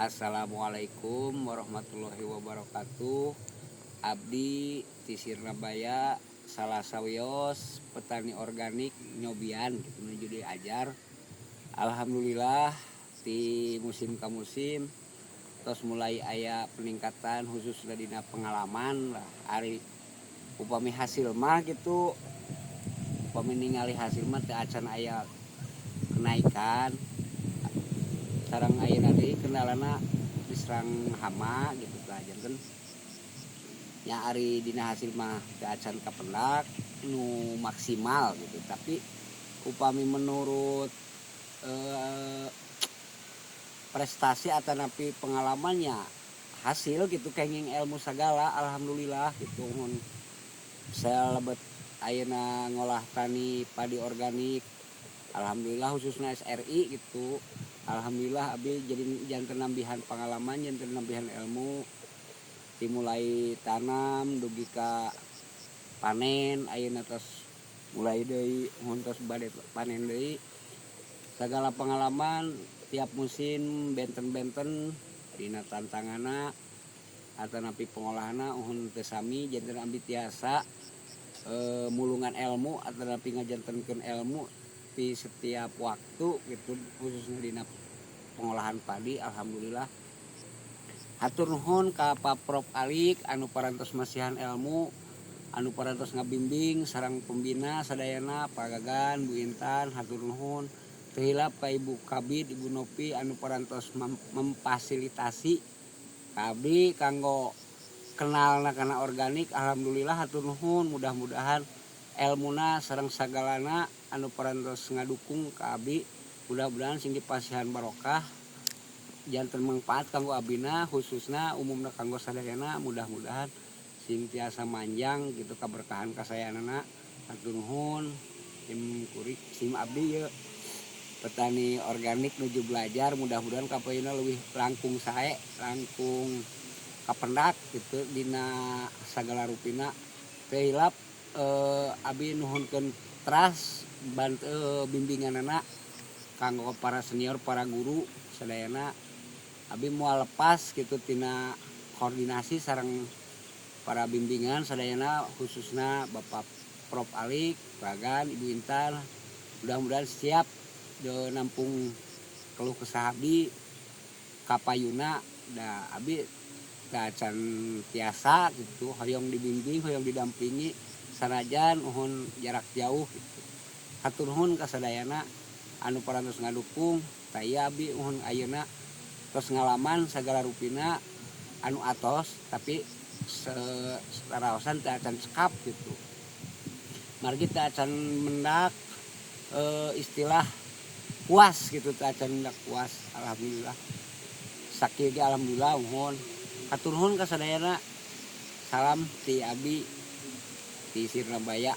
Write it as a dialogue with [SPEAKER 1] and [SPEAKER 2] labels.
[SPEAKER 1] Assalamualaikum warahmatullahi wabarakatuh. Abdi ti Sirnabaya salah sawios petani organik nyobian gitu menuju diajar. Alhamdulillah di musim ke musim terus mulai aya peningkatan khusus dina pengalaman lah. Ari upami hasil mah gitu, upami ningali hasil mah teu acan aya kenaikan. Sarang ayeuna deui kendalana diserang hama gitu janten nya ari dina hasil mah teu acan kapendak nu maksimal gitu, tapi upami menurut prestasi atau napi pengalamannya hasil gitu kenging ilmu sagala alhamdulillah gitu mun saya lebet ayeuna ngolah tani padi organik alhamdulillah khususnya SRI gitu. Alhamdulillah abi jadi janten nambihan pengalaman, janten nambihan ilmu dimulai tanam dugi ka panen ayeuna tos mulai deui mun tos bade panen deui sagala pengalaman tiap musim benten-benten dina tantanganna atanapi pengolahanna uhun teu sami janten abi tiasa mulungan ilmu atanapi ngajantenkeun ilmu di setiap waktu gitu khususnya dina pengolahan padi. Alhamdulillah hatur nuhun ka Pak Prof Alik anu parantos masihan ilmu anu parantos ngabimbing sareng pembina sadayana Pak Gagan Bu Intan hatur nuhun teu hilap ka Ibu Kabid Ibu Nopi anu parantos memfasilitasi kabdi kanggo kenalna kana organik. Alhamdulillah hatur nuhun mudah-mudahan ilmuna sareng sagalana anu parantos ngadukung ka abdi mudah-mudahan sing dipasihan barokah janten manfaat kanggo abdina khususna umumna kanggo sadayana mudah-mudahan sing tiasa manjang gitu kaberkahan kasayanana. Hatur nuhun tim kurik sim abdi ye petani organik nuju belajar mudah-mudahan kapoeuna leuwih langkung sae langkung kapendak gitu dina sagala rupina teu hilap abi nuhunkeun teras bimbinganana kanggo para senior para guru sadayana abi moal lepas gitu tina koordinasi sareng para bimbingan sadayana khususna Bapak Prof Alik, Bagan, Ibu Intan mudah-mudahan siap nampung keluh kesah abdi kapayuna da abi acan tiasa gitu hoyong dibimbing hoyong didampingi sanajan uhun jarak jauh gitu. Hatur nuhun ka sadayana anu parantos ngadukung taya abi uhun ayeuna tos ngalaman sagala rupina anu atos tapi setaraosan teu acan cekap gitu. Margi teu acan mendak istilah puas gitu teu acan mendak puas. Alhamdulillah sakieu ge alhamdulillah uhun. Hatur nuhun ka sadayana salam ti abi di Sirnabaya.